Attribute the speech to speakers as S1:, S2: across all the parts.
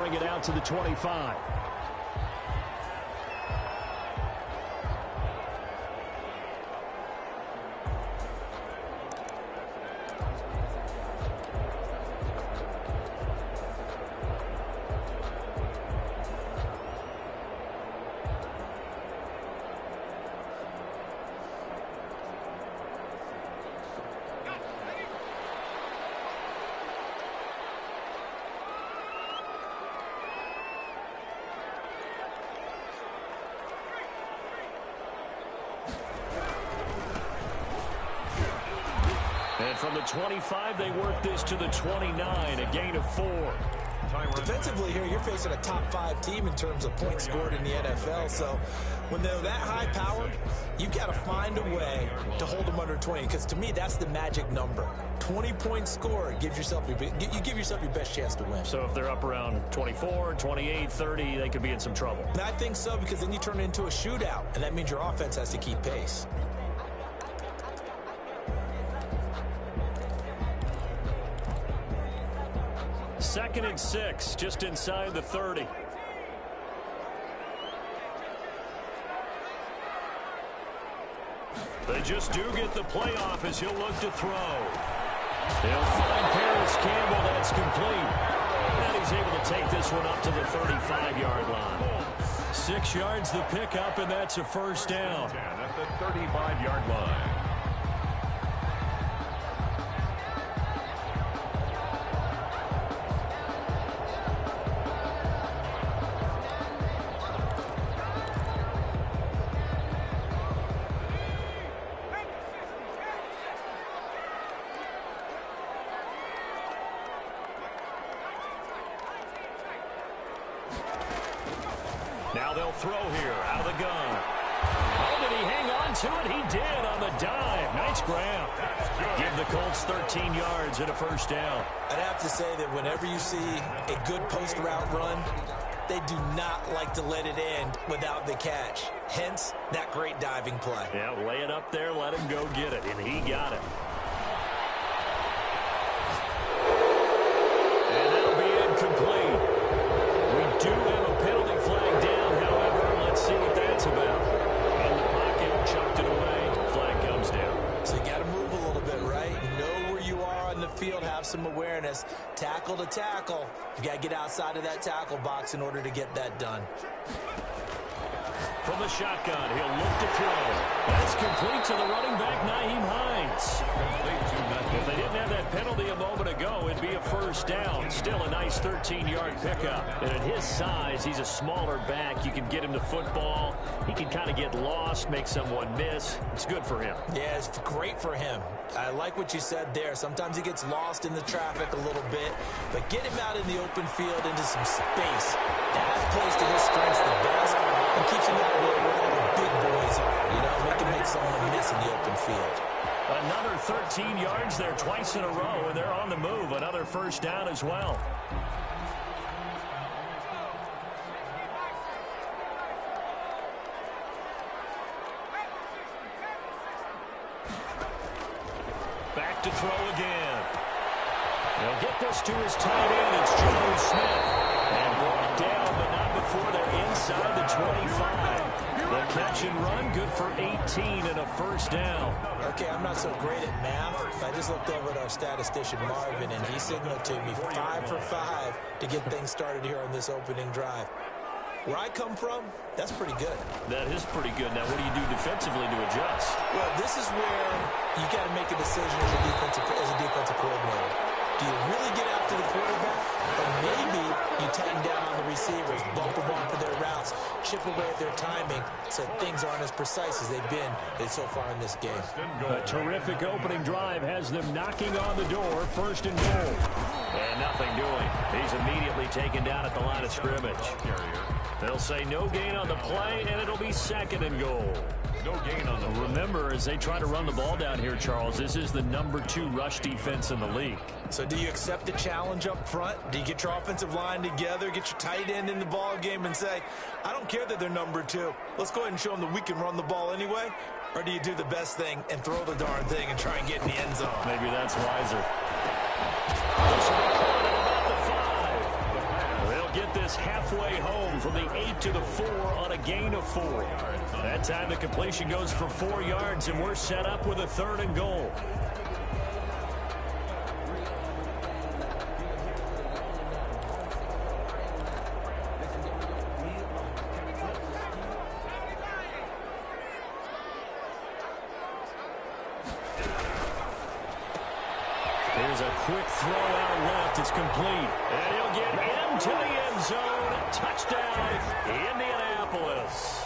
S1: bring it out to the 25. And from the 25, they work this to the 29, a gain of 4.
S2: Defensively here, you're facing a top 5 team in terms of points scored in the NFL. So when they're that high powered, you've got to find a way to hold them under 20. Because to me, that's the magic number. 20 points scored gives yourself you give yourself your best chance to win.
S1: So if they're up around 24, 28, 30, they could be in some trouble.
S2: And I think so, because then you turn it into a shootout, and that means your offense has to keep pace.
S1: Second and 6, just inside the 30. They just do get the playoff as he'll look to throw. He'll find Paris Campbell. That's complete. And he's able to take this one up to the 35-yard line. 6 yards the pickup, and that's a first down.
S3: At the 35-yard line.
S1: Now they'll throw here out of the gun. Oh, did he hang on to it? He did on the dive. Nice grab. Give the Colts 13 yards and a first down.
S2: I'd have to say that whenever you see a good post route run, they do not like to let it end without the catch. Hence, that great diving play.
S1: Yeah, lay it up there, let him go get it, and he got it. And that'll be incomplete. We do have a penalty flag down, however. Let's see what that's about. In the pocket, chucked it away. Flag comes down.
S2: So you got to move a little bit, right? Know where you are on the field, have some awareness. Tackle to tackle. You got to get outside of that tackle box in order to get that done.
S1: From the shotgun, he'll look to throw. That's complete to the running back, Nyheim Hines. If they didn't have that penalty a moment ago, it'd be a first down. Still a nice 13-yard pickup. And at his size, he's a smaller back. You can get him the football. He can kind of get lost, make someone miss. It's good for him.
S2: Yeah, it's great for him. I like what you said there. Sometimes he gets lost in the traffic a little bit, but get him out in the open field into some space. That plays to his strengths the best and keeps him out of where all the big boys are. You know, make him make someone miss in the open field.
S1: Another 13 yards there twice in a row, and they're on the move. Another first down as well. Back to throw again. They'll get this to his tight end. It's Joe Smith. And brought down, but not before they're inside the 25. The catch and run, good for 18 and a first down.
S2: Okay, I'm not so great at math. I just looked over at our statistician, Marvin, and he signaled to me 5 for 5 to get things started here on this opening drive. Where I come from, that's pretty good.
S1: That is pretty good. Now, what do you do defensively to adjust?
S2: Well, this is where you got to make a decision as a defensive coordinator. Do you really get after the quarterback? Or maybe you tighten down on the receivers, bump them off of their routes, chip away at their timing so things aren't as precise as they've been so far in this game.
S1: A terrific opening drive has them knocking on the door, first and goal. And nothing doing. He's immediately taken down at the line of scrimmage. They'll say no gain on the play, and it'll be second and goal.
S3: No gain on the run.
S1: Remember, as they try to run the ball down here, Charles, this is the #2 rush defense in the league.
S2: So do you accept the challenge up front? Do you get your offensive line together, get your tight end in the ball game and say, I don't care that they're #2. Let's go ahead and show them that we can run the ball anyway? Or do you do the best thing and throw the darn thing and try and get in the end zone?
S1: Maybe that's wiser. This will be caught at about the 5. They'll get this halfway home from the 8 to the 4 on a gain of 4. That time the completion goes for 4 yards, and we're set up with a 3rd and goal. Here's a quick throw out left. It's complete. And he'll get into the end zone. Touchdown, Indianapolis.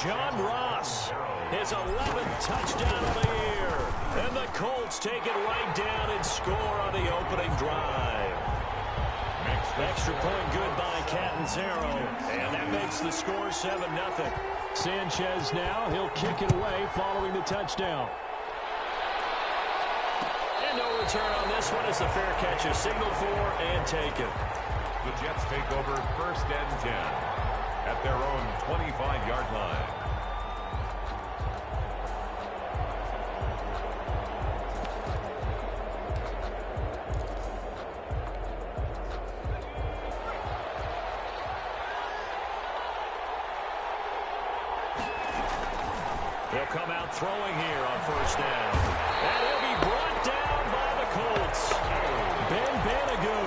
S1: John Ross, his 11th touchdown of the year. And the Colts take it right down and score on the opening drive. Extra point good by Catanzaro. And that makes the score 7-0. Sanchez now, he'll kick it away following the touchdown. No return on this one as the fair catch is signaled for and taken.
S3: The Jets take over 1st and 10 at their own 25-yard line.
S1: They'll come out throwing here on 1st down. And he'll be brought down by the Colts. Ben Banagoo.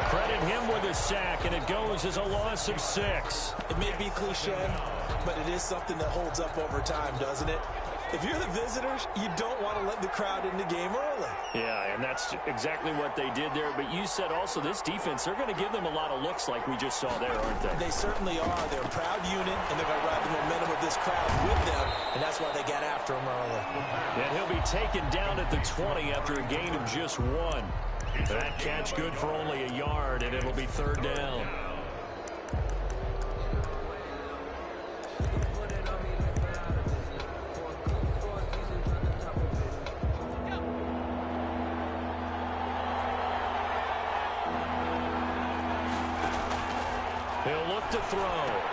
S1: Credit him with a sack, and it goes as a loss of 6.
S2: It may be cliche, but it is something that holds up over time, doesn't it? If you're the visitors, you don't want to let the crowd in the game early.
S1: Yeah, and that's exactly what they did there. But you said also this defense, they're going to give them a lot of looks like we just saw there, aren't they?
S2: They certainly are. They're a proud unit, and they're going to ride the momentum of this crowd with them, and that's why they got after him early.
S1: And he'll be taken down at the 20 after a gain of just 1. That catch good for only a yard, and it'll be 3rd down. He'll look to throw.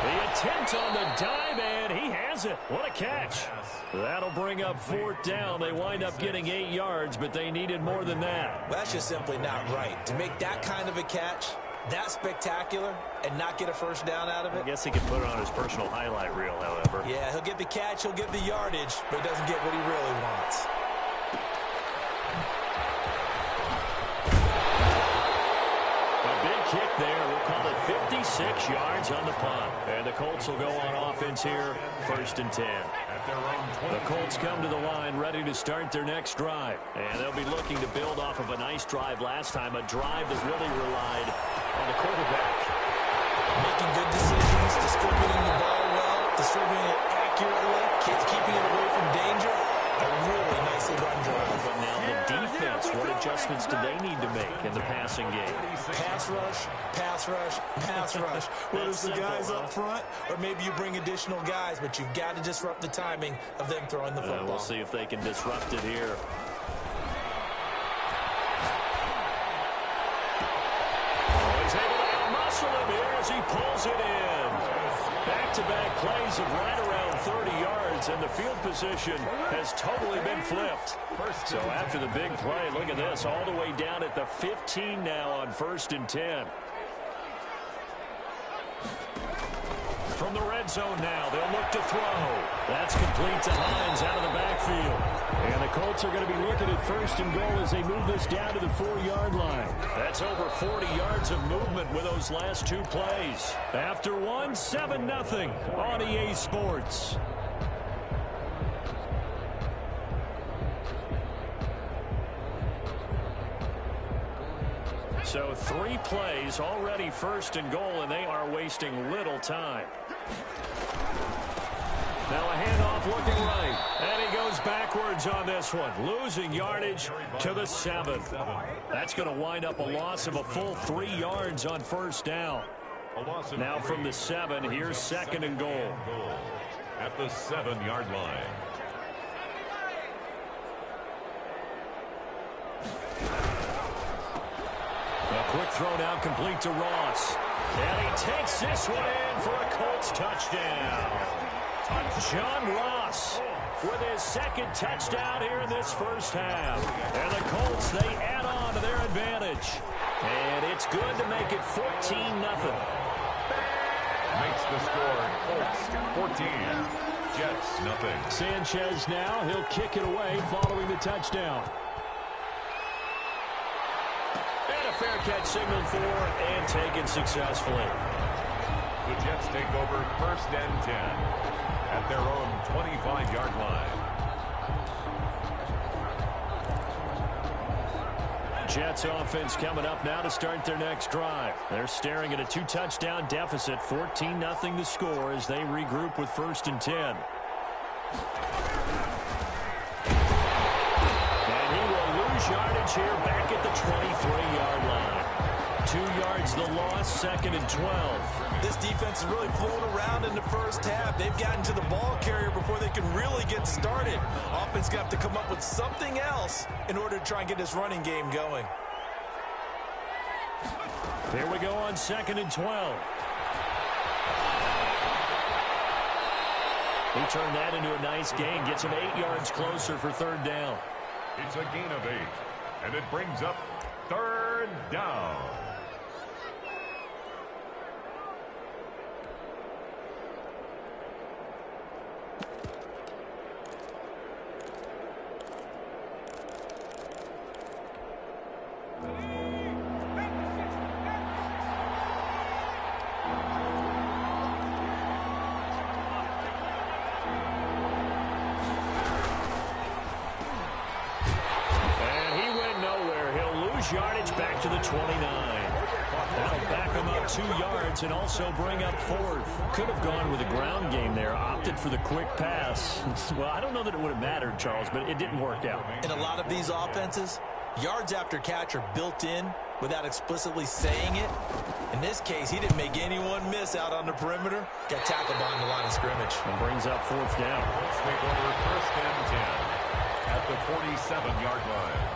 S1: The attempt on the dive, and he has it. What a catch. That'll bring up 4th down. They wind up getting 8 yards, but they needed more than that.
S2: Well, that's just simply not right. To make that kind of a catch, that spectacular, and not get a 1st down out of it.
S1: I guess he can put it on his personal highlight reel, however.
S2: Yeah, he'll get the catch, he'll get the yardage, but he doesn't get what he really wants.
S1: Kick there. We'll call it 56 yards on the punt. And the Colts will go on offense here, 1st and 10. The Colts come to the line ready to start their next drive. And they'll be looking to build off of a nice drive last time, a drive that really relied on the quarterback.
S2: Making good decisions, distributing the ball well, distributing it accurately, keeping it away from danger. A really nicely run drive.
S1: But now the defense, what adjustments do they need to make in the passing game?
S2: Pass rush, pass rush, pass rush. Whether it's the guys up front or maybe you bring additional guys, but you've got to disrupt the timing of them throwing the football.
S1: We'll see if they can disrupt it here. He's able to out-muscle him here as he pulls it in. Back-to-back plays of right around 30 yards, and the field position has totally been flipped. So after the big play, look at this, all the way down at the 15 now on 1st and 10. From the red zone now, they'll look to throw. That's complete to Hines out of the backfield. And the Colts are going to be looking at 1st and goal as they move this down to the 4-yard line. That's over 40 yards of movement with those last 2 plays. After one, 7-0 on EA Sports. So 3 plays, already 1st and goal, and they are wasting little time. Now a handoff looking right, and he goes backwards on this one, losing yardage to the 7. That's going to wind up a loss of a full 3 yards on 1st down. Now from the 7, here's 2nd and goal.
S3: At the 7-yard line.
S1: A quick throw now complete to Ross. And he takes this one in for a Colts touchdown. John Ross with his 2nd touchdown here in this 1st half. And the Colts, they add on to their advantage. And it's good to make it 14-0.
S3: Makes the score Colts 14, Jets nothing.
S1: Sanchez now, he'll kick it away following the touchdown. And a fair catch signaled for and taken successfully.
S3: The Jets take over 1st and 10 at their own 25-yard line.
S1: Jets offense coming up now to start their next drive. They're staring at a 2-touchdown deficit, 14-0 the score as they regroup with 1st and 10. And he will lose yardage here back at the 23-yard line. 2 yards the loss, 2nd and 12.
S2: This defense is really flown around in the first half. They've gotten to the ball carrier before they can really get started. Offense going to have to come up with something else in order to try and get this running game going.
S1: Here we go on 2nd and 12. He turned that into a nice gain, gets him 8 yards closer for 3rd down.
S3: It's a gain of 8, and it brings up 3rd down.
S1: Yardage back to the 29. That'll back him up 2 yards and also bring up 4th. Could have gone with a ground game there. Opted for the quick pass. Well, I don't know that it would have mattered, Charles, but it didn't work out.
S2: In a lot of these offenses, yards after catch are built in without explicitly saying it. In this case, he didn't make anyone miss out on the perimeter. Got tackled behind the line of scrimmage.
S1: And brings up 4th down.
S3: Let's take over 1st and 10 at the 47-yard line.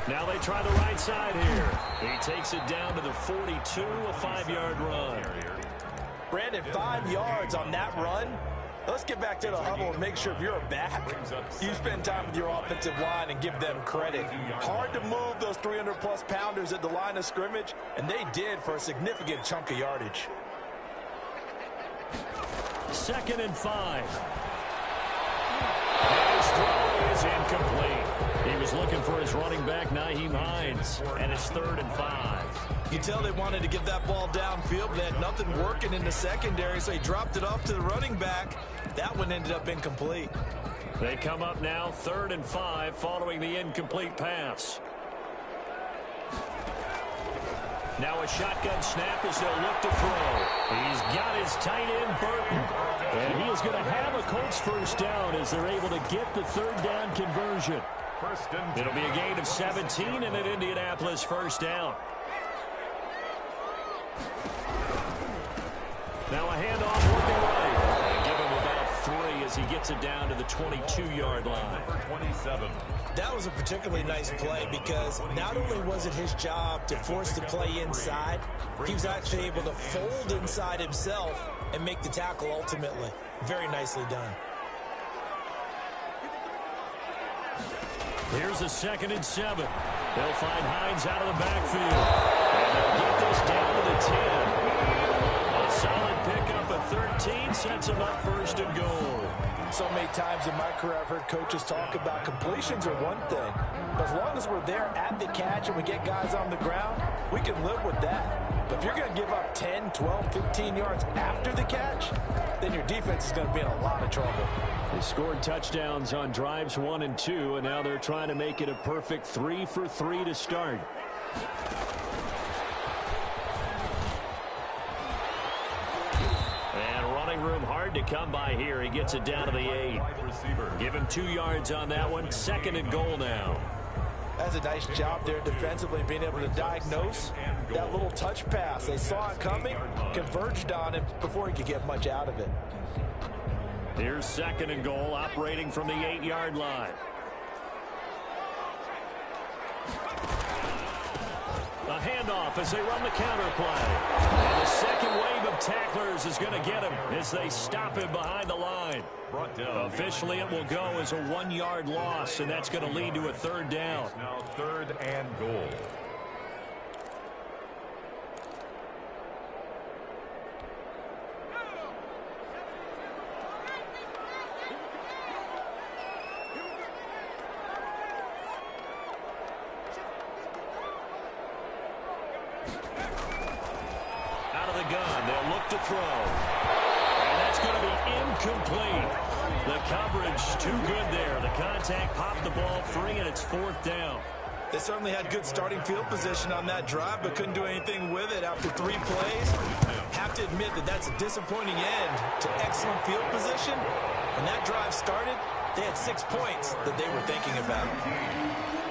S1: Now they try the right side here. He takes it down to the 42, a 5-yard run.
S2: Brandon, 5 yards on that run. Let's get back to the huddle and make sure if you're a back, you spend time with your offensive line and give them credit. Hard to move those 300-plus pounders at the line of scrimmage, and they did for a significant chunk of yardage.
S1: 2nd and 5. His throw is incomplete. He was looking for his running back, Nyheim Hines, and it's 3rd and 5.
S2: You can tell they wanted to get that ball downfield, but they had nothing working in the secondary, so he dropped it off to the running back. That one ended up incomplete.
S1: They come up now 3rd and 5 following the incomplete pass. Now a shotgun snap as they'll look to throw. He's got his tight end, Burton. And he is going to have a Colts 1st down as they're able to get the 3rd down conversion. It'll be a gain of 17 and an Indianapolis 1st down. Now a handoff looking right. They give him about 3 as he gets it down to the 22-yard line.
S3: 27.
S2: That was a particularly nice play because not only was it his job to force the play inside, he was actually able to fold inside himself and make the tackle ultimately. Very nicely done.
S1: Here's a 2nd and 7. They'll find Hines out of the backfield. And they'll get this down to the 10. A solid pickup at 13 sets him up 1st and goal.
S2: So many times in my career I've heard coaches talk about completions are one thing. But as long as we're there at the catch and we get guys on the ground, we can live with that. But if you're going to give up 10, 12, 15 yards after the catch, then your defense is going to be in a lot of trouble.
S1: They scored touchdowns on drives 1 and 2, and now they're trying to make it a perfect 3 for 3 to start. And running room hard to come by here. He gets it down to the 8. Give him 2 yards on that one. 2nd and goal now.
S2: That's a nice job there defensively, being able to diagnose that little touch pass. They saw it coming, converged on him before he could get much out of it.
S1: Here's 2nd and goal, operating from the 8-yard line. A handoff as they run the counter play. And the second wave of tacklers is going to get him as they stop him behind the line. Officially, it will go as a 1-yard loss, and that's going to lead to a third down.
S3: Now 3rd and goal.
S1: To throw. And that's going to be incomplete. The coverage too good there. The contact popped the ball free, and it's 4th down.
S2: They certainly had good starting field position on that drive, but couldn't do anything with it after 3 plays. Have to admit that that's a disappointing end to excellent field position. When that drive started, they had 6 points that they were thinking about.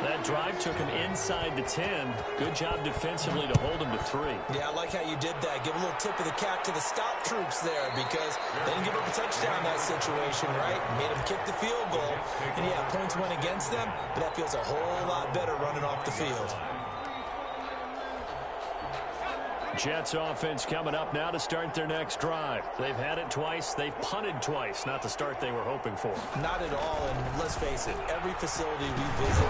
S1: That drive took them inside the 10. Good job defensively to hold them to 3.
S2: Yeah, I like how you did that. Give a little tip of the cap to the stop troops there because they didn't give up a touchdown in that situation, right? Made them kick the field goal. And, yeah, points went against them, but that feels a whole lot better running off the field.
S1: Jets offense coming up now to start their next drive. They've had it twice. They've punted twice. Not the start they were hoping for.
S2: Not at all, and let's face it, every facility we visit,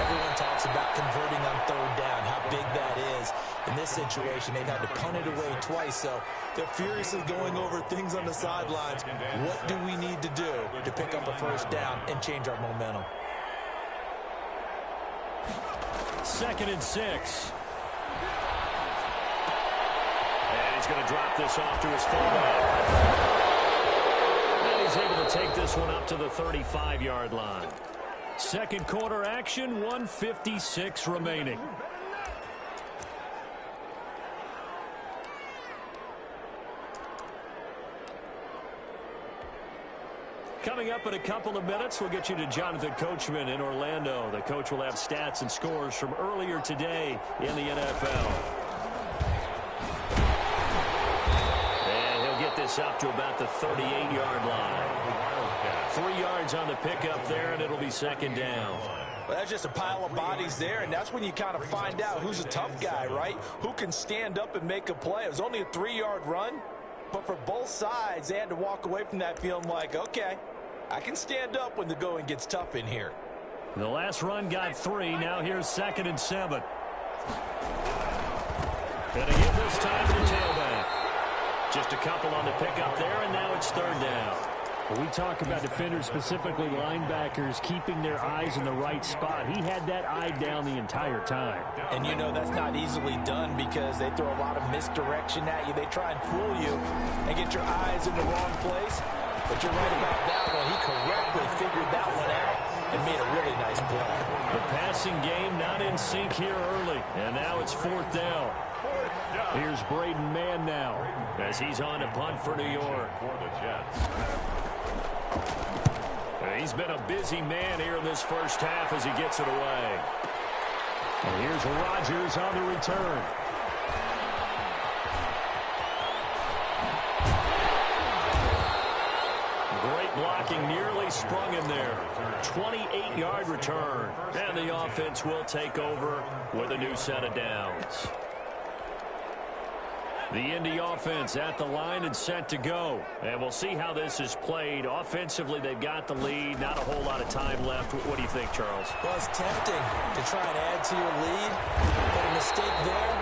S2: everyone talks about converting on 3rd down, how big that is. In this situation, they've had to punt it away twice, so they're furiously going over things on the sidelines. What do we need to do to pick up a 1st down and change our momentum?
S1: 2nd and 6. He's going to drop this off to his fullback. And he's able to take this one up to the 35-yard line. Second quarter action, 1:56 remaining. Coming up in a couple of minutes, we'll get you to Jonathan Coachman in Orlando. The coach will have stats and scores from earlier today in the NFL. This up to about the 38-yard line. 3 yards on the pickup there, and it'll be 2nd down.
S2: Well, that's just a pile of bodies there, and that's when you kind of find out who's a tough guy, right? Who can stand up and make a play. It was only a 3-yard run, but for both sides, they had to walk away from that feeling like, okay, I can stand up when the going gets tough in here.
S1: The last run got 3. Now here's 2nd and 7. Gonna give this time to the tailback. Just a couple on the pickup there, and now it's 3rd down.
S4: When we talk about defenders, specifically linebackers, keeping their eyes in the right spot, he had that eye down the entire time.
S2: And you know that's not easily done because they throw a lot of misdirection at you. They try and fool you and get your eyes in the wrong place. But you're right about that one. He correctly figured that one out and made a really nice play.
S1: The passing game not in sync here early, and now it's 4th down. Here's Braden Mann now as he's on to punt for New York.
S3: For the Jets.
S1: He's been a busy man here in this first half as he gets it away. And here's Rodgers on the return. Great blocking, nearly sprung him there. 28-yard return. And the offense will take over with a new set of downs. The Indy offense at the line and set to go. And we'll see how this is played. Offensively, they've got the lead. Not a whole lot of time left. What do you think, Charles?
S2: Well, it's tempting to try and add to your lead. But a mistake there,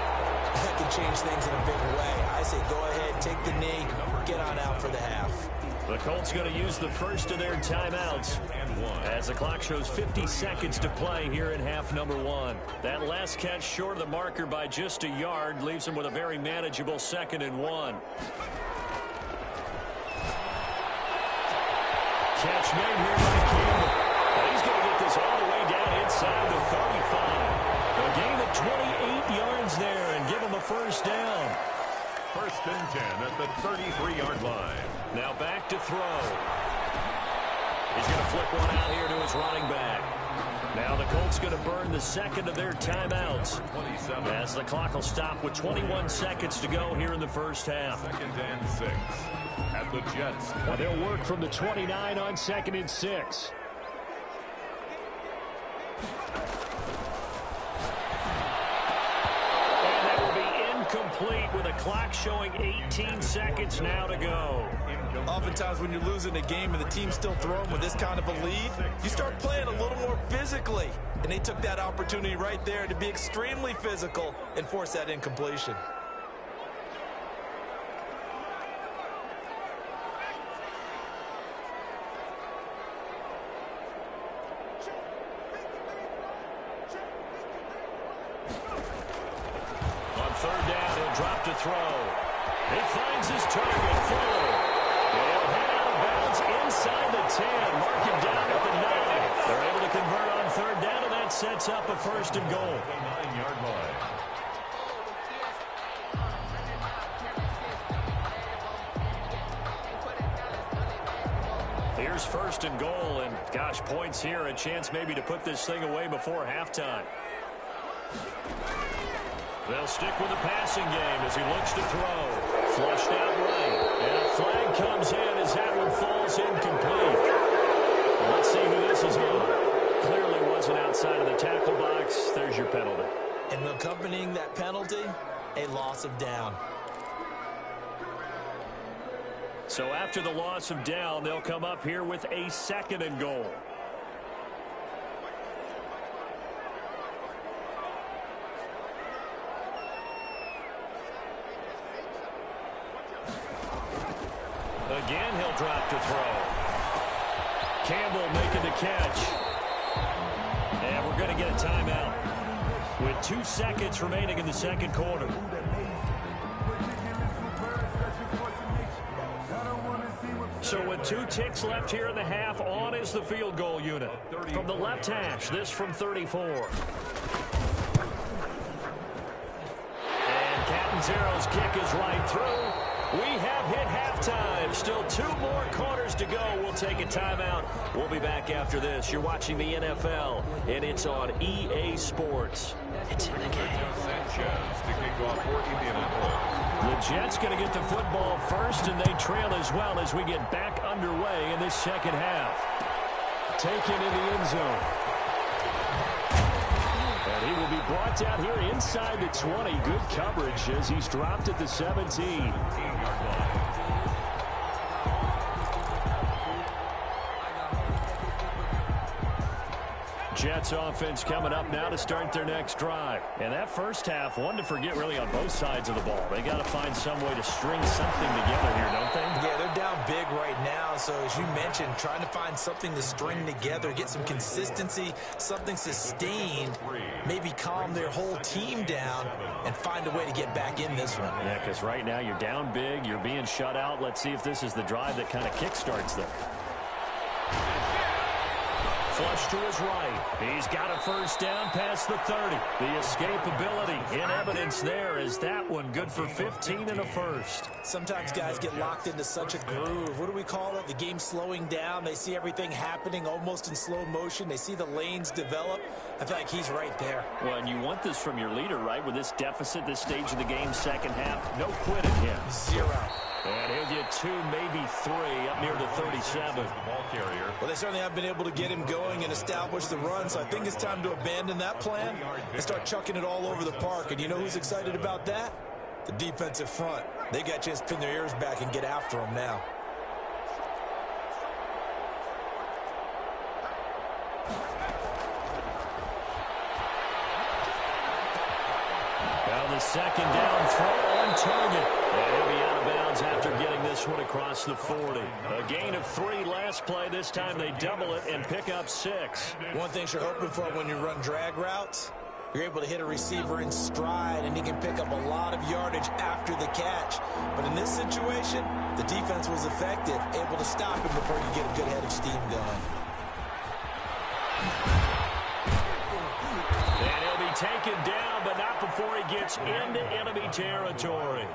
S2: that could change things in a big way. I say go ahead, take the knee, get on out for the half.
S1: The Colts going to use the first of their timeouts as the clock shows 50 seconds to play here in half number 1. That last catch short of the marker by just a yard leaves them with a very manageable 2nd and 1. Catch made here by Campbell. He's going to get this all the way down inside the 35. A gain of 28 yards there and give him a first down.
S3: 1st and 10 at the 33-yard line.
S1: Now back to throw. He's going to flip one out here to his running back. Now the Colts going to burn the second of their timeouts as the clock will stop with 21 seconds to go here in the first half.
S3: 2nd and 6 at the Jets.
S4: Well, they'll work from the 29 on 2nd and 6.
S1: clock showing 18 seconds now to go.
S2: Oftentimes when you're losing a game and the team's still throwing with this kind of a lead, you start playing a little more physically. And they took that opportunity right there to be extremely physical and force that incompletion.
S1: On third down, he'll drop to throw. He finds his target, Fuller. He'll head out of bounds inside the 10. Mark him down at the 9. They're able to convert on third down, and that sets up a first and goal.
S3: 9-yard line.
S1: Here's first and goal, and gosh, points here, a chance maybe to put this thing away before halftime. They'll stick with the passing game as he looks to throw. Flushed out right, and a flag comes in as that one falls incomplete. Well, let's see who this is on. Clearly wasn't outside of the tackle box. There's your penalty.
S2: And accompanying that penalty, a loss of down.
S1: So after the loss of down, they'll come up here with a second and goal. Again, he'll drop to throw. Campbell making the catch. And we're going to get a timeout with 2 seconds remaining in the second quarter. So with 2 ticks left here in the half, on is the field goal unit. From the left hash, this from 34. And Catanzaro's kick is right through. We have hit halftime. Still 2 more quarters to go. We'll take a timeout. We'll be back after this. You're watching the NFL, and it's on EA Sports. It's in the game.
S3: Sanchez to kick off for Indianapolis.
S1: The Jets going to get the football first, and they trail as well as we get back underway in this second half. Taken in the end zone. And he will be brought down here inside the 20. Good coverage as he's dropped at the 17.
S3: 18-yard line.
S1: Jets offense coming up now to start their next drive. And that first half, one to forget really on both sides of the ball. They got to find some way to string something together here, don't they?
S2: Yeah, they're down big right now. So as you mentioned, trying to find something to string together, get some consistency, something sustained, maybe calm their whole team down and find a way to get back in this one.
S1: Yeah, because right now you're down big, you're being shut out. Let's see if this is the drive that kind of kickstarts them. Flush to his right. He's got a first down past the 30. The escapability in evidence there is that one good for 15 and a first.
S2: Sometimes guys get locked into such a groove. What do we call it? The game slowing down. They see everything happening almost in slow motion. They see the lanes develop. I feel like he's right there.
S1: Well, and you want this from your leader, right? With this deficit, this stage of the game, second half, no quitting him.
S2: 0.
S1: And he'll get 2, maybe 3 up near the 37.
S3: The ball carrier.
S2: Well, they certainly have been able to get him going and establish the run, so I think it's time to abandon that plan and start chucking it all over the park. And you know who's excited about that? The defensive front. They got a chance to pin their ears back and get after him now.
S1: Well, the second down throw on target. And he'll be out of bounds after getting this one across the 40. A gain of 3 last play. This time they double it and pick up 6.
S2: One thing you're hoping for when you run drag routes, you're able to hit a receiver in stride, and he can pick up a lot of yardage after the catch. But in this situation, the defense was effective, able to stop him before you get a good head of steam going.
S1: And he'll be taken down, but not before he gets into enemy territory.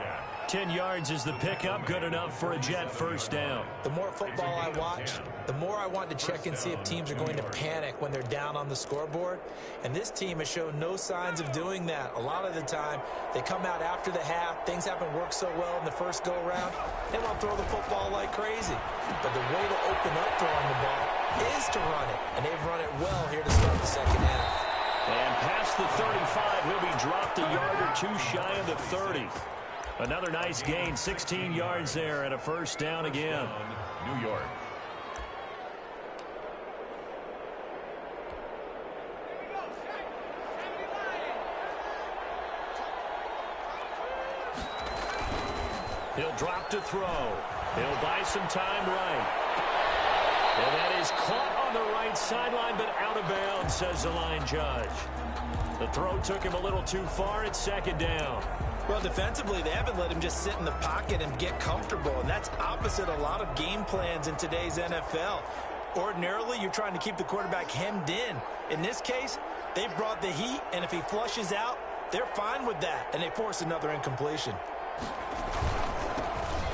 S1: 10 yards is the pickup, good enough for a Jet first down.
S2: The more football I watch, the more I want to check and see if teams are going to panic when they're down on the scoreboard. And this team has shown no signs of doing that. A lot of the time, they come out after the half. Things haven't worked so well in the first go-around. They want to throw the football like crazy. But the way to open up throwing the ball is to run it. And they've run it well here to start the second half.
S1: And past the 35, he'll be dropped a yard or 2 shy of the 30. Another nice gain, 16 yards there and a first down again.
S3: New York.
S1: He'll drop to throw. He'll buy some time right. And that is caught on the right sideline, but out of bounds, says the line judge. The throw took him a little too far. It's second down.
S2: Well, defensively, they haven't let him just sit in the pocket and get comfortable, and that's opposite a lot of game plans in today's NFL. Ordinarily, you're trying to keep the quarterback hemmed in. In this case, they brought the heat, and if he flushes out, they're fine with that, and they force another incompletion.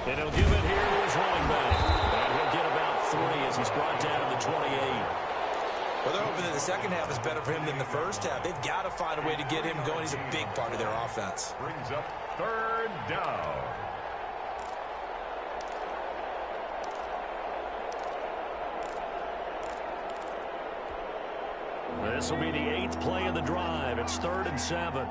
S1: And he'll give it here to his running back. And he'll get about 3 as he's brought down to the 28.
S2: Well, they're hoping that the second half is better for him than the first half. They've got to find a way to get him going. He's a big part of their offense.
S3: Brings up third down.
S1: This will be the 8th play of the drive. It's 3rd and 7.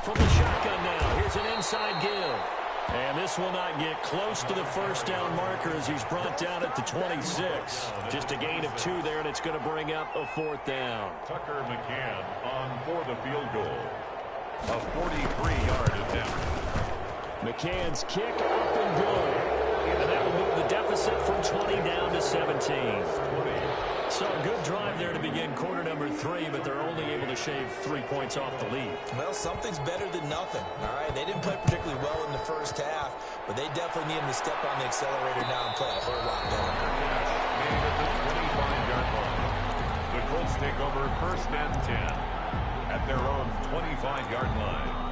S1: From the shotgun now, here's an inside give. And this will not get close to the first down marker as he's brought down at the 26. Just a gain of 2 there, and it's going to bring up a 4th down.
S3: Tucker McCann on for the field goal. A 43-yard attempt.
S1: McCann's kick up and good. And that will move the deficit from 20 down to 17. So a good drive there to begin quarter number 3, but they're only able to shave 3 points off the lead.
S2: Well, something's better than nothing, all right? They didn't play particularly well in the first half, but they definitely need him to step on the accelerator now and play a whole lot better.
S3: Made at the 25-yard line. The Colts take over 1st and 10 at their own 25-yard line.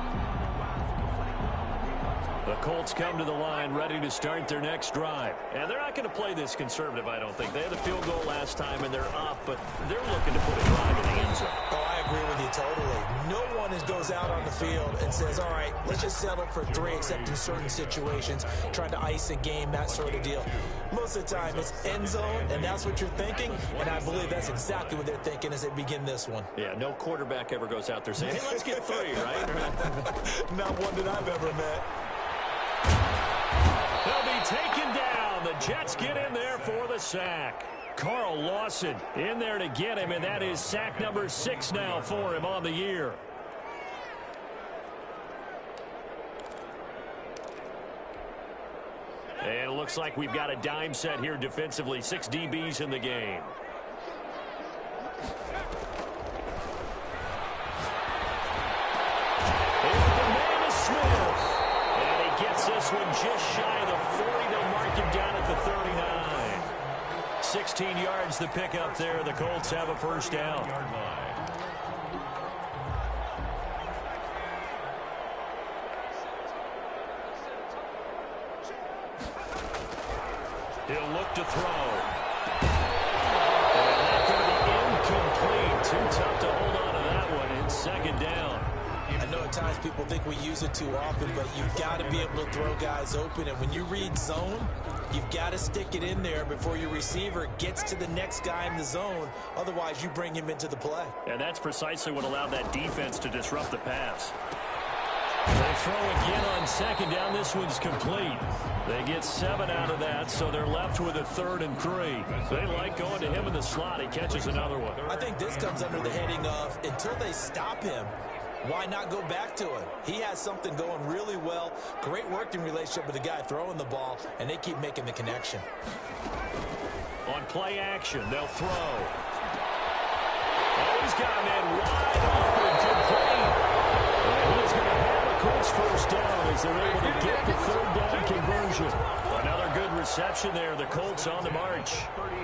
S1: The Colts come to the line ready to start their next drive. And they're not going to play this conservative, I don't think. They had a field goal last time, and they're up, but they're looking to put a drive in the end zone.
S2: Oh, I agree with you totally. No one goes out on the field and says, all right, let's just settle for 3, except in certain situations, trying to ice a game, that sort of deal. Most of the time, it's end zone, and that's what you're thinking, and I believe that's exactly what they're thinking as they begin this one.
S1: Yeah, no quarterback ever goes out there saying, hey, let's get 3, right?
S2: Not one that I've ever met.
S1: They'll be taken down. The Jets get in there for the sack. Carl Lawson in there to get him, and that is sack number 6 now for him on the year. And it looks like we've got a dime set here defensively. 6 DBs in the game. This one just shy of the 40. They'll mark him down at the 39. 16 yards the pick up there. The Colts have a first down. He'll look to throw. And that's going to be incomplete. Too tough to hold on to that one. It's second down.
S2: I know at times people think we use it too often, but you've got to be able to throw guys open. And when you read zone, you've got to stick it in there before your receiver gets to the next guy in the zone. Otherwise, you bring him into the play.
S1: And that's precisely what allowed that defense to disrupt the pass. They throw again on second down. This one's complete. They get 7 out of that, so they're left with a 3rd and 3. They like going to him in the slot. He catches another one.
S2: I think this comes under the heading of until they stop him, why not go back to him? He has something going really well. Great working relationship with the guy throwing the ball, and they keep making the connection.
S1: On play action, they'll throw. Oh, he's got a man wide open, complete. And he's going to have a Colts first down as they're able to get the 3rd down conversion. Another good reception there. The Colts on the march.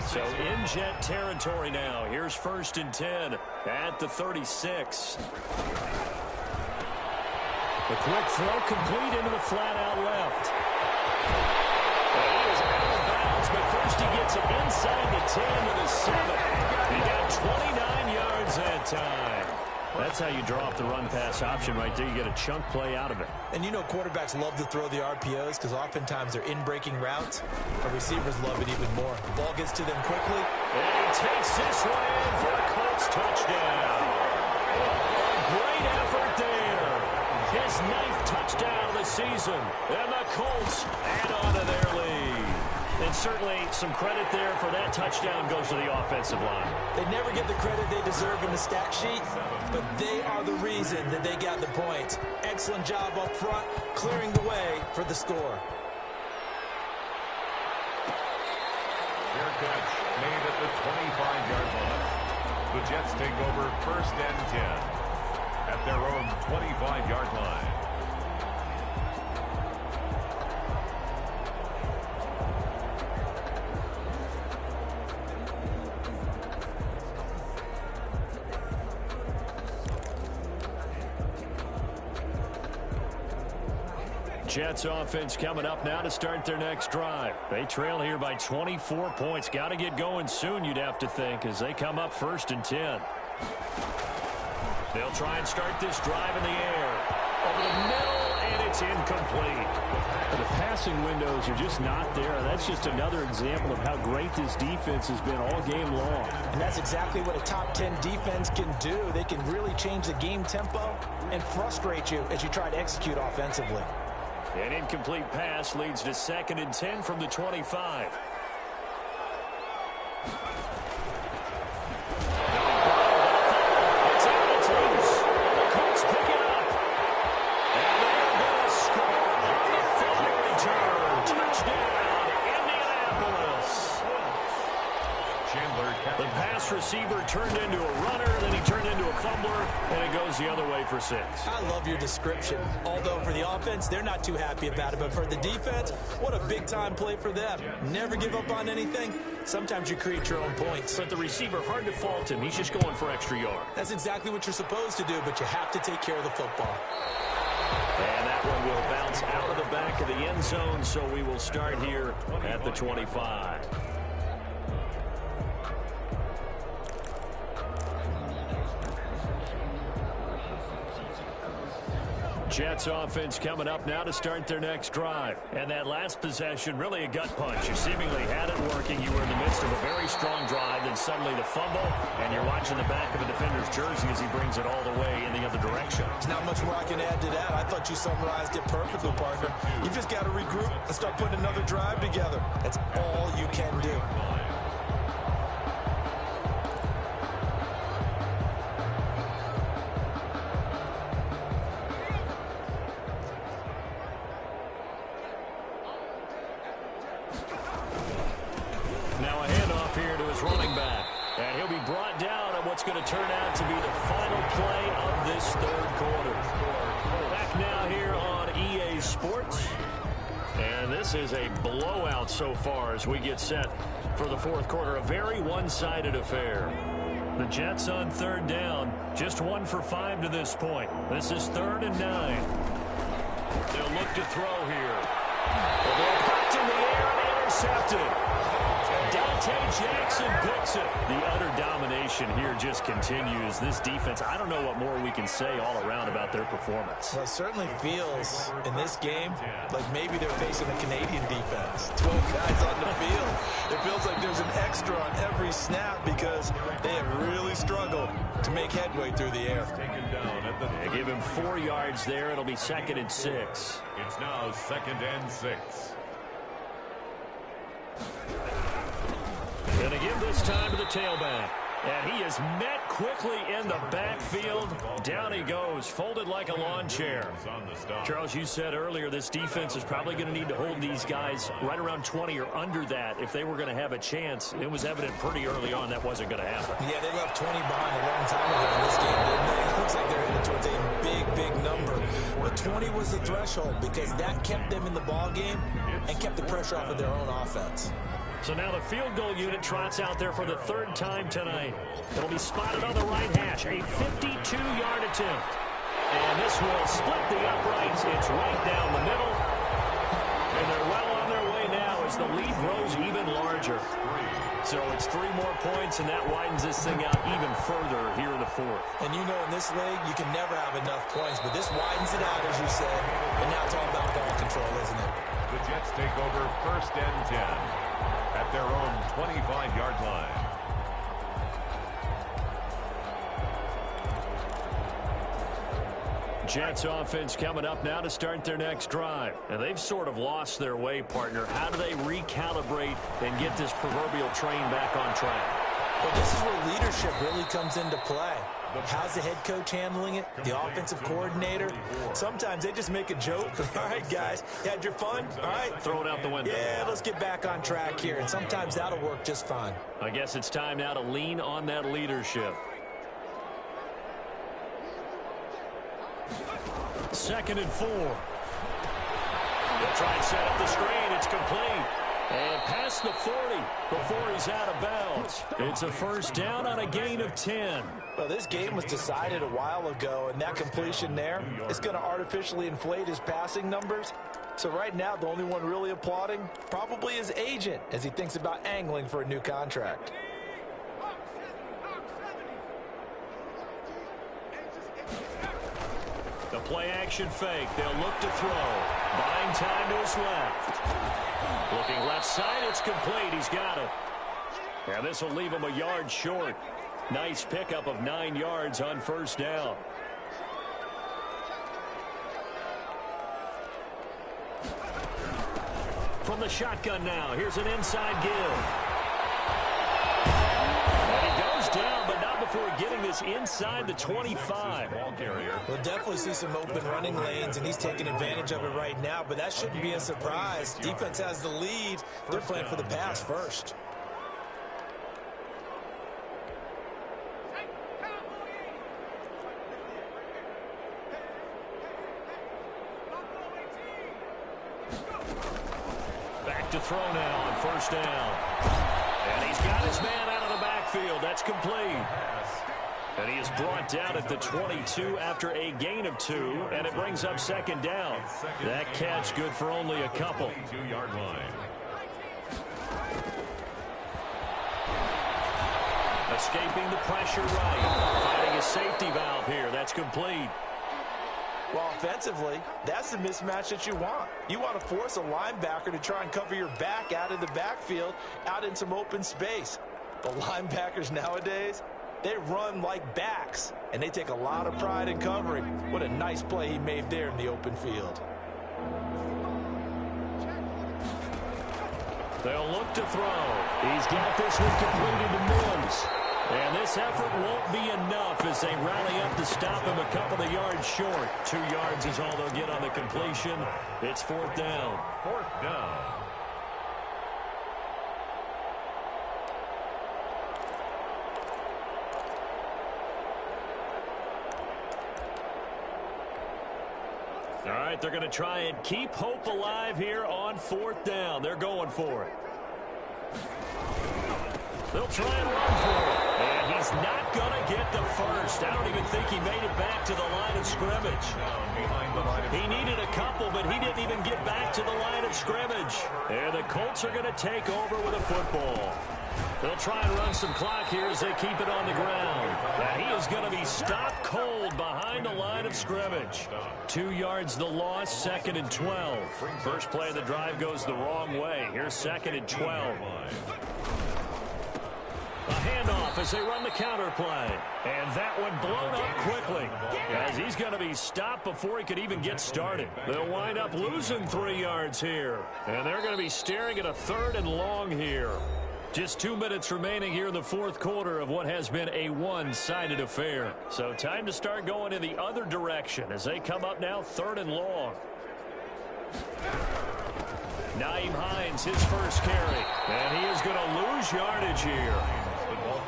S1: So in Jet territory now. Here's 1st and 10 at the 36. The quick throw complete into the flat out left. And he is out of bounds, but first he gets it inside the 10 to the 7. He got 29 yards that time.
S4: That's how you draw up the run-pass option right there. You get a chunk play out of it.
S2: And you know quarterbacks love to throw the RPOs because oftentimes they're in-breaking routes. But receivers love it even more. The ball gets to them quickly.
S1: And he takes this one in for a Colts touchdown. Great effort there. His 9th touchdown of the season. And the Colts add on to their lead. And certainly some credit there for that touchdown goes to the offensive line.
S2: They never get the credit they deserve in the stat sheet, but they are the reason that they got the points. Excellent job up front, clearing the way for the score.
S3: Fair catch made at the 25-yard line. The Jets take over 1st and 10 at their own 25-yard line.
S1: Jets offense coming up now to start their next drive. They trail here by 24 points. Got to get going soon, you'd have to think, as they come up 1st and 10. They'll try and start this drive in the air. Over the middle, and it's incomplete.
S4: The passing windows are just not there. That's just another example of how great this defense has been all game long.
S2: And that's exactly what a top 10 defense can do. They can really change the game tempo and frustrate you as you try to execute offensively.
S1: An incomplete pass leads to 2nd and 10 from the 25. It's out, it's loose. The Colts pick it up. And they're going to score on the fumble return. Touchdown, Indianapolis. The pass receiver turned into a runner, then he turned into a fumbler, and it goes the other way for 6.
S2: I love your description. Although for the offense, they're not too happy about it. But for the defense, what a big-time play for them. Never give up on anything. Sometimes you create your own points.
S1: But the receiver, hard to fault him. He's just going for extra yard.
S2: That's exactly what you're supposed to do, but you have to take care of the football.
S1: And that one will bounce out of the back of the end zone, so we will start here at the 25. Jets offense coming up now to start their next drive. And that last possession, really a gut punch. You seemingly had it working. You were in the midst of a very strong drive, then suddenly the fumble, and you're watching the back of a defender's jersey as he brings it all the way in the other direction.
S2: There's not much more I can add to that. I thought you summarized it perfectly, Parker. You just got to regroup and start putting another drive together. That's all you can do.
S1: Now a handoff here to his running back. And he'll be brought down on what's going to turn out to be the final play of this 3rd quarter. Back now here on EA Sports. And this is a blowout so far as we get set for the 4th quarter. A very one-sided affair. The Jets on 3rd down. Just 1 for 5 to this point. This is 3rd and 9. They'll look to throw here. The ball popped in the air and intercepted. Dante Jackson picks it. The utter domination here just continues. This defense, I don't know what more we can say all around about their performance.
S2: Well, it certainly feels in this game like maybe they're facing a Canadian defense. 12 guys on the field. It feels like there's an extra on every snap because they have really struggled to make headway through the air.
S1: They give him 4 yards there. It'll be 2nd and 6.
S3: It's now 2nd and 6.
S1: Gonna give this time to the tailback. And he is met quickly in the backfield. Down he goes, folded like a lawn chair. Charles, you said earlier this defense is probably going to need to hold these guys right around 20 or under that if they were going to have a chance. It was evident pretty early on that wasn't going to happen.
S2: Yeah, they left 20 behind a long time ago in this game, didn't they? It looks like they're headed towards a big number. But 20 was the threshold because that kept them in the ball game and kept the pressure off of their own offense.
S1: So now the field goal unit trots out there for the 3rd time tonight. It'll be spotted on the right hash, a 52-yard attempt. And this will split the uprights. It's right down the middle. And they're well on their way now as the lead grows even larger. So it's 3 more points, and that widens this thing out even further here in the fourth.
S2: And you know in this league, you can never have enough points, but this widens it out, as you said. And now it's all about ball control, isn't it?
S3: The Jets take over 1st and 10 at their own 25-yard line.
S1: Jets offense coming up now to start their next drive. And they've sort of lost their way, partner. How do they recalibrate and get this proverbial train back on track?
S2: Well, this is where leadership really comes into play. How's the head coach handling it? The offensive coordinator? Sometimes they just make a joke. All right, guys, you had your fun? All right.
S1: Throw it out the window.
S2: Yeah, let's get back on track here. And sometimes that'll work just fine.
S1: I guess it's time now to lean on that leadership. 2nd and 4. They'll try and set up the screen. It's complete. And past the 40 before he's out of bounds. It's a 1st down on a gain of 10.
S2: Well, this game was decided a while ago, and that completion there is going to artificially inflate his passing numbers. So right now, the only one really applauding probably his agent as he thinks about angling for a new contract.
S1: The play-action fake. They'll look to throw. Buying time to his left. Looking left side. It's complete. He's got it. And this will leave him a yard short. Nice pickup of 9 yards on 1st down. From the shotgun now. Here's an inside give. And he goes down, but not before getting this inside the 25.
S2: We'll definitely see some open running lanes, and he's taking advantage of it right now, but that shouldn't be a surprise. Defense has the lead. They're playing for the pass first.
S1: Back to throw now on 1st down. And he's got his man out of the backfield. That's complete. And he is brought down at the 22 after a gain of 2, and it brings up 2nd down. That catch good for only a couple.
S3: 22-yard line.
S1: Escaping the pressure right. Finding a safety valve here. That's complete.
S2: Well, offensively, that's the mismatch that you want. You want to force a linebacker to try and cover your back out of the backfield, out in some open space. The linebackers nowadays, they run like backs, and they take a lot of pride in covering. What a nice play he made there in the open field.
S1: They'll look to throw. He's got this one completed to Mims. And this effort won't be enough as they rally up to stop him a couple of yards short. 2 yards is all they'll get on the completion. It's 4th down.
S3: 4th down.
S1: All right, they're going to try and keep hope alive here on 4th down. They're going for it. They'll try and run for it. And he's not going to get the first. I don't even think he made it back to the line of scrimmage. He needed a couple, but he didn't even get back to the line of scrimmage. And the Colts are going to take over with a football. They'll try and run some clock here as they keep it on the ground. And he is going to be stopped cold behind the line of scrimmage. 2 yards the loss, 2nd and 12. First play of the drive goes the wrong way. Here's 2nd and 12. A handoff as they run the counter play. And that one blown up quickly as he's going to be stopped before he could even get started. They'll wind up losing 3 yards here. And they're going to be staring at a 3rd and long here. Just 2 minutes remaining here in the 4th quarter of what has been a one-sided affair. So time to start going in the other direction as they come up now 3rd and long. Nyheim Hines, his first carry. And he is going to lose yardage here.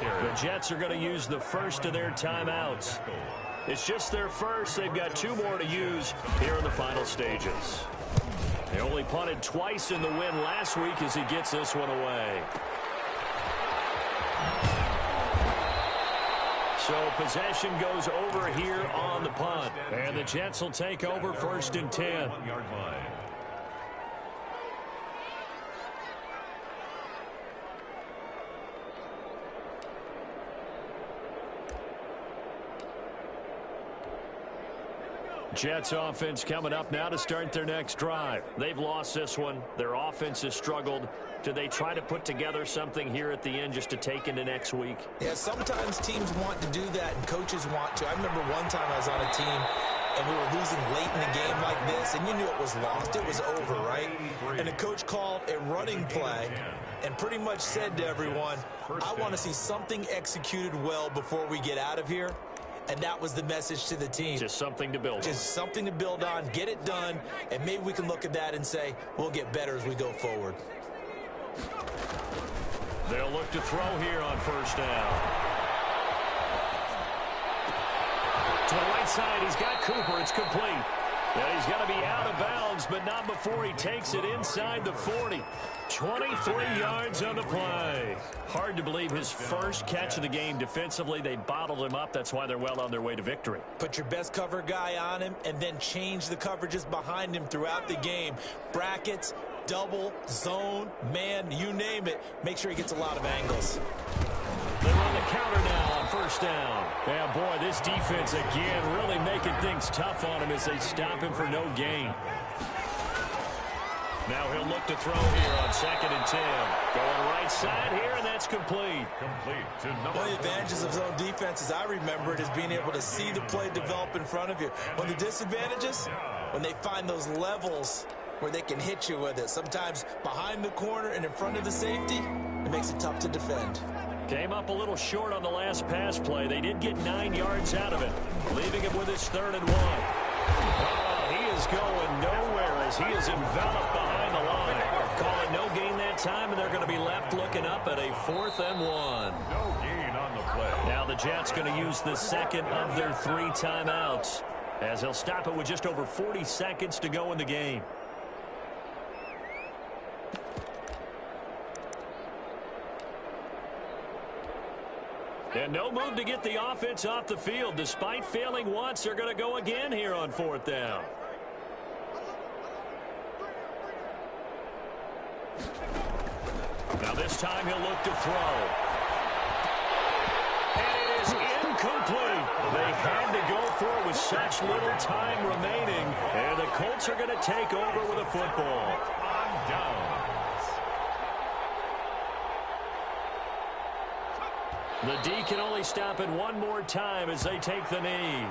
S1: The Jets are going to use the first of their timeouts. It's just their first. They've got 2 more to use here in the final stages. They only punted twice in the win last week as he gets this one away. So possession goes over here on the punt. And the Jets will take over 1st and 10. Jets offense coming up now to start their next drive. They've lost this one. Their offense has struggled. Do they try to put together something here at the end just to take into next week?
S2: Yeah, sometimes teams want to do that and coaches want to. I remember one time I was on a team and we were losing late in the game like this, and you knew it was lost. It was over, right? And the coach called a running play and pretty much said to everyone, I want to see something executed well before we get out of here. And that was the message to the team.
S1: Just something to build on.
S2: Just something to build on, get it done, and maybe we can look at that and say, we'll get better as we go forward.
S1: They'll look to throw here on first down. To the right side, he's got Cooper. It's complete. Yeah, he's going to be out of bounds, but not before he takes it inside the 40. 23 yards on the play. Hard to believe his first catch of the game defensively. They bottled him up. That's why they're well on their way to victory.
S2: Put your best cover guy on him and then change the coverages behind him throughout the game. Brackets, double, zone, man, you name it. Make sure he gets a lot of angles.
S1: They're on the counter now on first down. Yeah, boy, this defense again really making things tough on him as they stop him for no gain. Now he'll look to throw here on 2nd and 10. Going right side here, and that's complete.
S3: To number
S2: One of the advantages of zone defense, as I remember it, is being able to see the play develop in front of you. One of the disadvantages, when they find those levels where they can hit you with it. Sometimes behind the corner and in front of the safety, it makes it tough to defend.
S1: Came up a little short on the last pass play. They did get 9 yards out of it, leaving him with his 3rd and 1. Oh, he is going nowhere as he is enveloped behind the line. Calling no gain that time, and they're going to be left looking up at a 4th and 1.
S3: No gain on the play.
S1: Now the Jets going to use the second of their 3 timeouts as they'll stop it with just over 40 seconds to go in the game. And no move to get the offense off the field. Despite failing once, they're going to go again here on 4th down. Now this time he'll look to throw. And it is incomplete. They had to go for it with such little time remaining. And the Colts are going to take over with a football.
S3: On down.
S1: The D can only stop it one more time as they take the knee.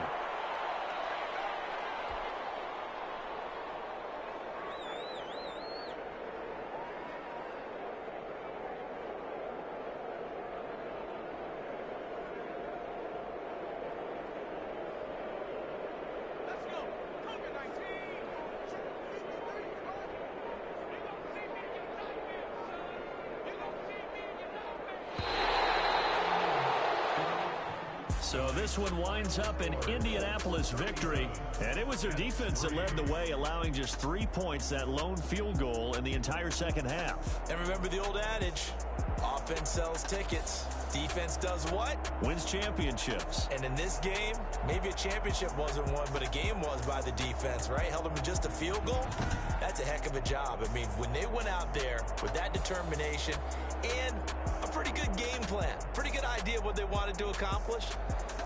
S1: So this one winds up an Indianapolis victory, and it was their defense that led the way, allowing just 3 points, that lone field goal in the entire second half.
S2: And remember the old adage, offense sells tickets. Defense does what?
S1: Wins championships.
S2: And in this game, maybe a championship wasn't won, but a game was by the defense, right? Held them to just a field goal. That's a heck of a job. I mean, when they went out there with that determination and a pretty good game plan, pretty good idea of what they wanted to accomplish,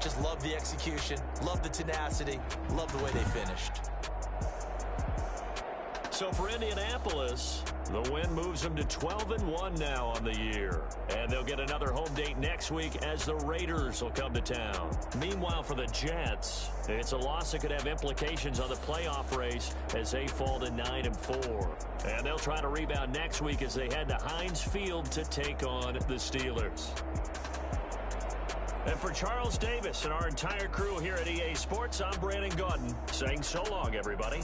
S2: just love the execution, love the tenacity, love the way they finished.
S1: So for Indianapolis, the win moves them to 12-1 now on the year. And they'll get another home date next week as the Raiders will come to town. Meanwhile, for the Jets, it's a loss that could have implications on the playoff race as they fall to 9-4. And they'll try to rebound next week as they head to Heinz Field to take on the Steelers. And for Charles Davis and our entire crew here at EA Sports, I'm Brandon Gaudin saying so long, everybody.